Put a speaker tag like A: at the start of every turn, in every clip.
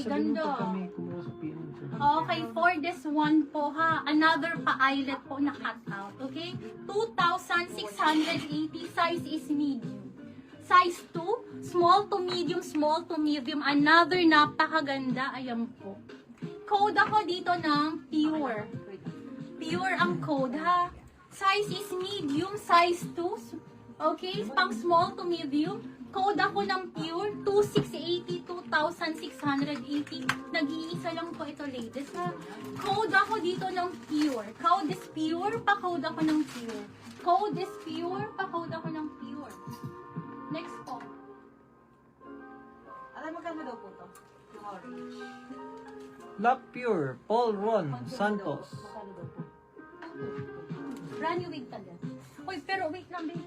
A: Ganda. Okay, for this one po ha, another pa-eyelet po na cutout, okay? 2,680, size is medium. Size 2, small to medium, another napakaganda, ayan po. Code ako dito ng pure. Pure ang code ha. Size is medium, size 2, okay? Pang small to medium. Code ako ng pure, 2,680, 2,680. Nag-iisa lang po ito, ladies, ha? Code ako dito ng pure. Code is pure, pa-code ako ng pure. Code is pure, pa-code ako ng pure. Next po.
B: Alam mo kano daw po to? Yung orange.
C: Lock Pure, Paul Ron Santos.
B: Magkano daw po?
A: Brand new wig taga. Uy, pero wait lang, babe.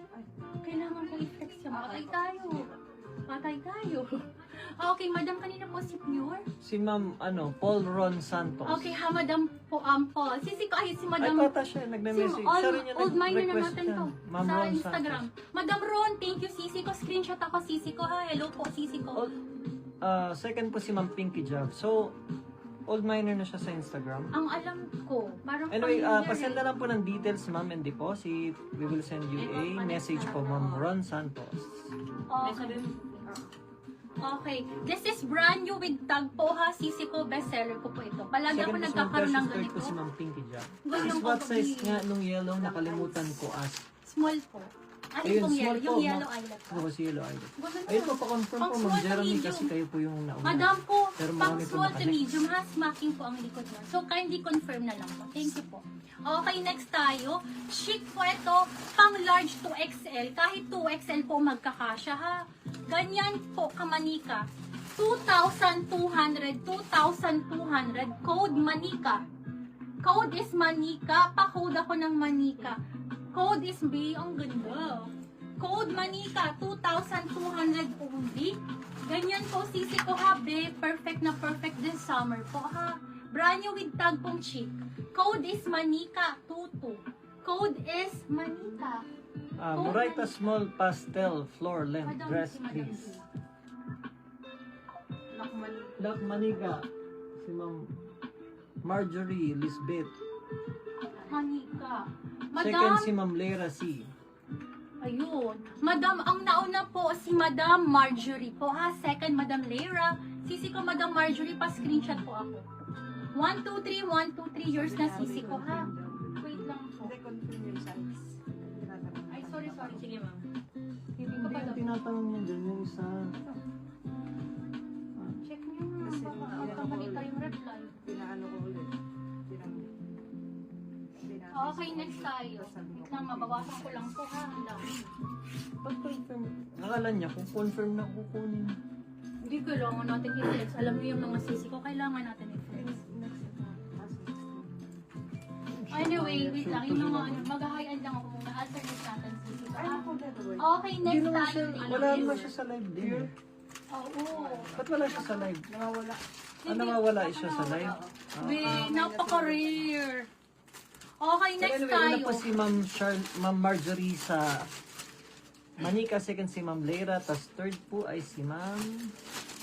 A: Kailangan ko i-flex yan. Patay tayo. Patay tayo. Okay, madam, kanina po si Pure.
C: Si Ma'am, Paul Ron Santos.
A: Okay, ha, madam po, Paul. Si
C: Ay,
A: madam.
C: pata siya, nagme-message. Siya rin yung
A: Old miner na
C: nag-request
A: natin
C: siya.
A: to.
C: Ma'am
A: Sa
C: Ron
A: Instagram.
C: Santos.
A: Madam Ron, thank you, Sisi ko. Screenshot ako, Sisi ko, ha. Hello po, Sisi ko.
C: Second po si Ma'am Pinky Job. So, old miner na siya sa Instagram.
A: Ang alam ko, parang
C: Anyway,
A: familiar
C: pasend na lang po ng details, ma'am, and deposit. We will send you a message po, Ma'am Ron Santos.
A: Okay. Okay. This is brand new with tag po ha. Sisi ko, bestseller ko po ito. Palagi ako
C: Second
A: nagkakaroon ng
C: third
A: ganito.
C: po si Ma'am Pinky Job.
A: Ganyan
C: Is
A: po
C: what
A: ba,
C: size
A: babe?
C: nga nung yellow nakalimutan ko as?
A: Small po. Ano
C: Ayun,
A: pong
C: small
A: yellow?
C: po.
A: Yung yellow eyelet po.
C: Ako si Yellow Eyelid.
A: Ganda.
C: Ayun po, pa-confirm
A: Pang
C: po,
A: small
C: Ma'am
A: to
C: Jeremy,
A: medium.
C: kasi kayo po yung nauna.
A: Madam po,
C: Pero
A: pang
C: marami po
A: small to
C: nakanext.
A: medium ha, smacking po ang likod mo. So, kindly confirm na lang po. Thank you po. Okay, next tayo. Chic po ito, pang large to XL. Kahit 2XL po magkakasya ha. Ganyan po kamanika. 2,200, 2,200. Code Manika. Code is Manika. Pa-code ako ng Manika. Code is B. Ang ganda. Code Manika, 2,200 only. Ganyan po, sisi ko ha, be. Perfect na perfect this summer po ha. Brand new with tag pong chic. Code is Manika, 22. Code is Manika.
C: Murayta Small Pastel Floor Length
A: Madam,
C: Dress,
A: si Madam
C: please.
A: B.
C: Lock Maniga, si Ma'am Marjorie Lisbeth.
A: Manika.
C: Second
A: Madam,
C: si Ma'am Lera C.
A: ayun. Madam, ang nauna po si Madam Marjorie po ha. Second, Madam Lera. Sisi ko, Madam Marjorie, pa-screenshot po ako. 1, 2, 3, 1, 2, 3 yours na sisi ko ha. Wait lang po.
B: Hindi confirm yung size.
A: Ay, sorry. Sige, ma'am. Hindi ko
C: Hindi
A: pa
C: yung tinatanong niya dyan, yung isa.
A: check niyo na. Baka magkapalit tayong reply.
B: Pinaano ko ulit.
A: Okay, next tayo. Wait lang, mabawasan ko lang po ha. Ang dami.
C: Pag-confirm, akala niya kung confirm na kukunin.
A: Hindi kailangan natin i-flex. Alam mo yung mga sisi ko, kailangan natin i-flex. Anyway, wait lang. Yung mga mag-hi-end lang ako muna. Alternate natin sisi ko. Okay,
C: Hindi
A: next
C: naman
A: tayo.
C: siya, wala naman siya sa live din.
A: Oo.
C: Ba't wala siya sa live?
B: Nawawala.
C: Nawawala siya sa live?
A: Wait, napaka-rare. Okay,
C: So
A: next
C: anyway,
A: tayo.
C: una po si Ma'am Marjorie sa Manika, second si Ma'am Lera, tas third po ay si Ma'am,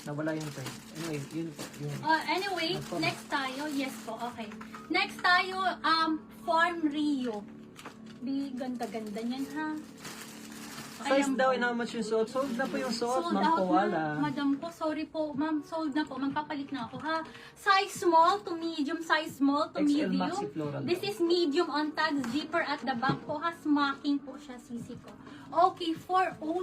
C: nawala yung third. Anyway, yun po. Yun.
A: Anyway, next tayo. Yes po, okay. Next tayo, Farm Rio. Ganda-ganda niyan ha.
C: Size
A: Ayan
C: daw,
A: po.
C: and how much yung suot? Sold na po yung suot,
A: Sold
C: Ma'am
A: out
C: Powala.
A: na. Madam po, sorry po. Ma'am, sold na po. Magpapalit na ako ha. Size small to medium, size small to
C: XL
A: medium.
C: Maxi Floral.
A: This is medium on tag, zipper at the back po ha. Smacking po siya, sisi ko. Okay, for all